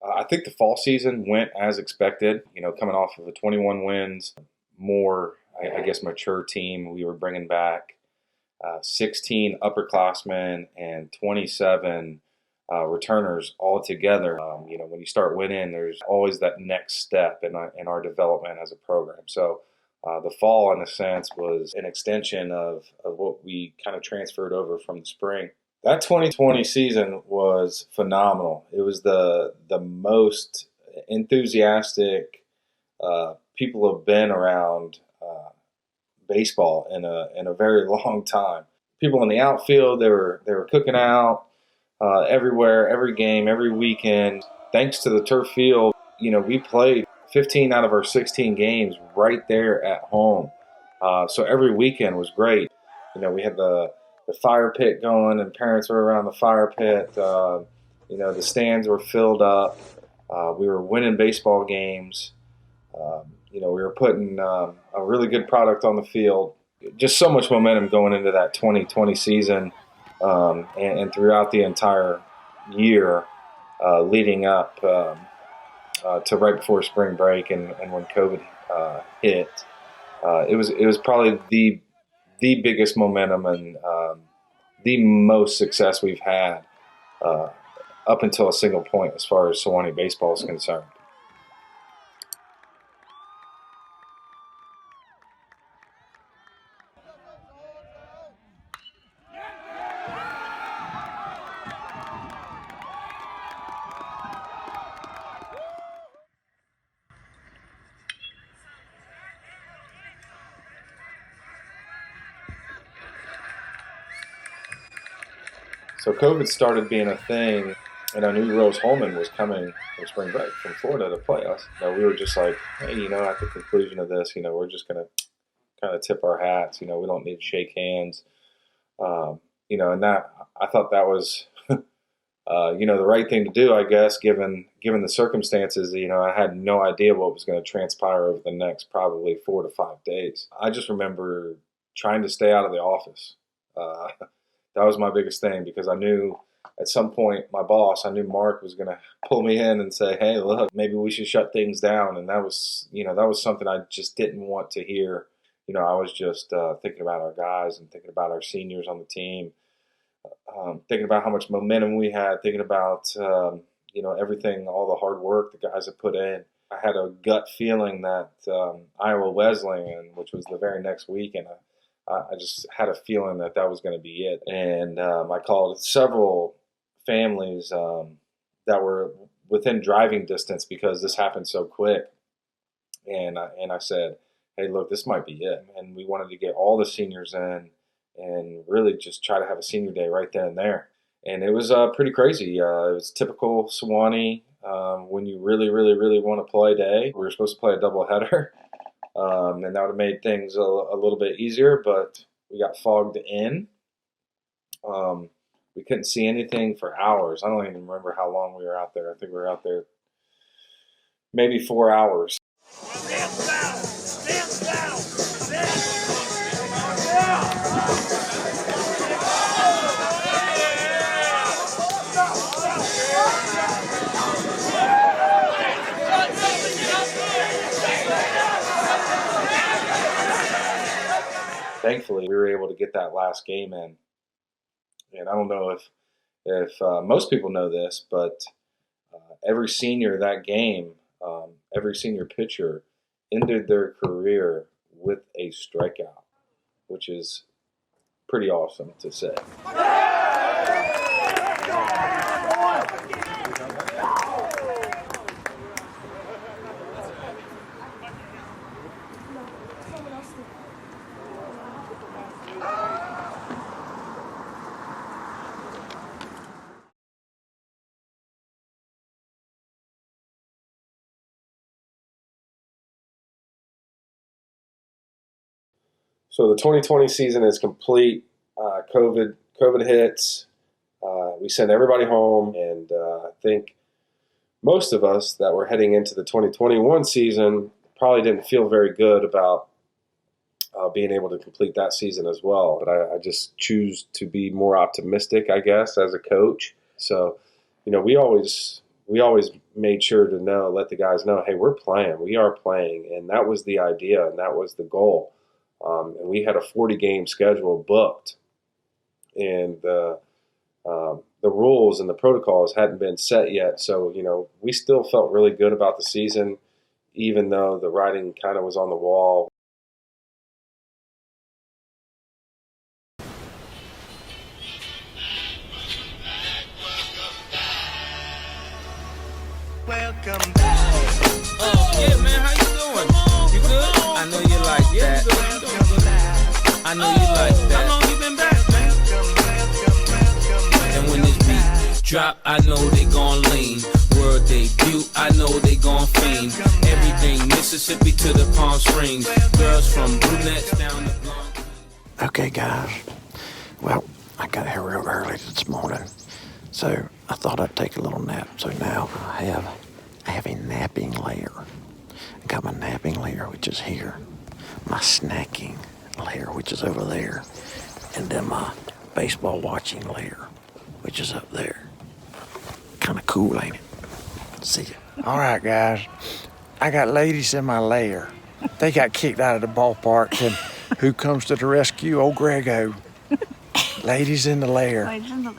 I think the fall season went as expected. Coming off of a 21 wins, more, I guess, mature team. We were bringing back 16 upperclassmen and 27 returners all together. When you start winning, there's always that next step in our development as a program. So the fall, in a sense, was an extension of what we kind of transferred over from the spring. That 2020 season was phenomenal. It was the most enthusiastic people have been around baseball in a very long time. People in the outfield, they were cooking out everywhere, every game, every weekend. Thanks to the turf field, we played 15 out of our 16 games right there at home. So every weekend was great. We had the fire pit going, and parents were around the fire pit. The stands were filled up. We were winning baseball games. We were putting a really good product on the field. Just so much momentum going into that 2020 season and throughout the entire year leading up to right before spring break and when COVID hit. It was probably the biggest momentum and the most success we've had up until a single point as far as Sewanee baseball is concerned. So COVID started being a thing, and I knew Rose Holman was coming from spring break from Florida to play us. We were just like, hey, at the conclusion of this, we're just going to kind of tip our hats. We don't need to shake hands. And that I thought that was, the right thing to do, I guess, given the circumstances. I had no idea what was going to transpire over the next probably 4 to 5 days. I just remember trying to stay out of the office. That was my biggest thing because I knew at some point my boss, I knew Mark was going to pull me in and say, hey, look, maybe we should shut things down. And that was something I just didn't want to hear. I was just thinking about our guys and thinking about our seniors on the team, thinking about how much momentum we had, thinking about, everything, all the hard work the guys had put in. I had a gut feeling that Iowa Wesleyan, which was the very next week, and I just had a feeling that was going to be it. And I called several families that were within driving distance because this happened so quick. And I said, hey, look, this might be it. And we wanted to get all the seniors in and really just try to have a senior day right then and there. And it was pretty crazy. It was typical Sewanee when you really, really, really want to play day. We were supposed to play a doubleheader. And that would have made things a little bit easier, but we got fogged in. We couldn't see anything for hours. I don't even remember how long we were out there. I think we were out there maybe 4 hours. Thankfully, we were able to get that last game in. And I don't know if most people know this, but every senior that game, every senior pitcher ended their career with a strikeout, which is pretty awesome to say. So the 2020 season is complete. COVID hits. We sent everybody home, and I think most of us that were heading into the 2021 season probably didn't feel very good about being able to complete that season as well. But I just choose to be more optimistic, I guess, as a coach. So, we always made sure to let the guys know, hey, we are playing, and that was the idea, and that was the goal. And we had a 40-game schedule booked, and the rules and the protocols hadn't been set yet. So, we still felt really good about the season, even though the writing kind of was on the wall. Welcome back. Yeah, man, how you doing? You good? I know you like that. I know you like that. How long you been back, man? And when this beat drop, I know they gon' lean. World debut, I know they gon' fiend. Everything Mississippi to the Palm Springs. Girls from brunettes down the blonde. Okay, guys. Well, I got here real early this morning, so I thought I'd take a little nap. So now I have a napping layer. I got my napping layer, which is here, my snacking layer, which is over there, and then my baseball watching layer, which is up there. Kind of cool, ain't it? See ya. All right, guys. I got ladies in my lair. They got kicked out of the ballpark, and who comes to the rescue? Old Grego. Ladies in the lair. Ladies in the lair.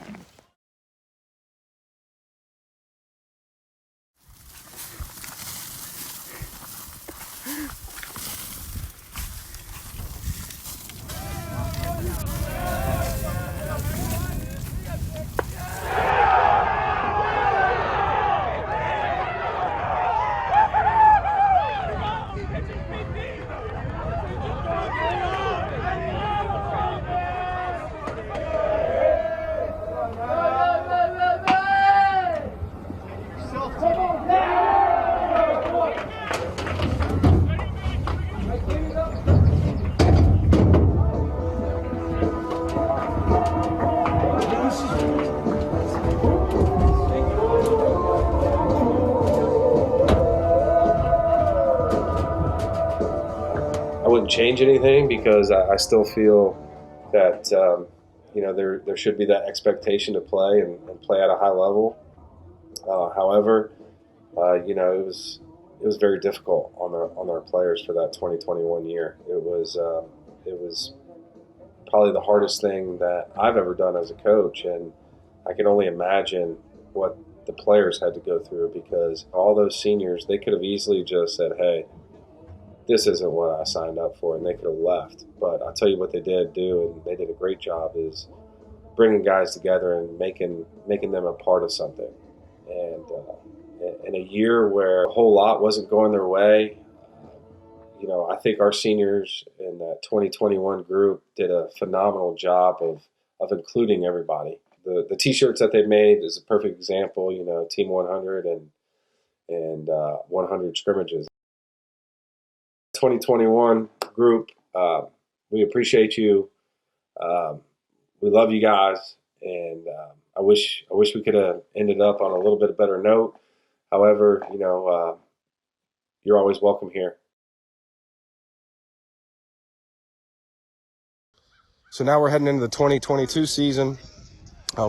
I wouldn't change anything because I still feel that there should be that expectation to play and play at a high level. However, it was very difficult on our players for that 2021 year. It was probably the hardest thing that I've ever done as a coach, and I can only imagine what the players had to go through, because all those seniors, they could have easily just said, hey, this isn't what I signed up for, and they could have left. But I'll tell you what they did do, and they did a great job, is bringing guys together and making them a part of something. And in a year where a whole lot wasn't going their way, I think our seniors in that 2021 group did a phenomenal job of including everybody. The T-shirts that they made is a perfect example. Team 100 and 100 scrimmages. 2021 group, we appreciate you. We love you guys, and I wish we could have ended up on a little bit better note. However, you're always welcome here. So now we're heading into the 2022 season.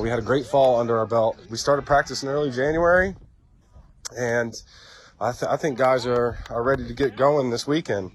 We had a great fall under our belt. We started practice in early January, and I think guys are ready to get going this weekend.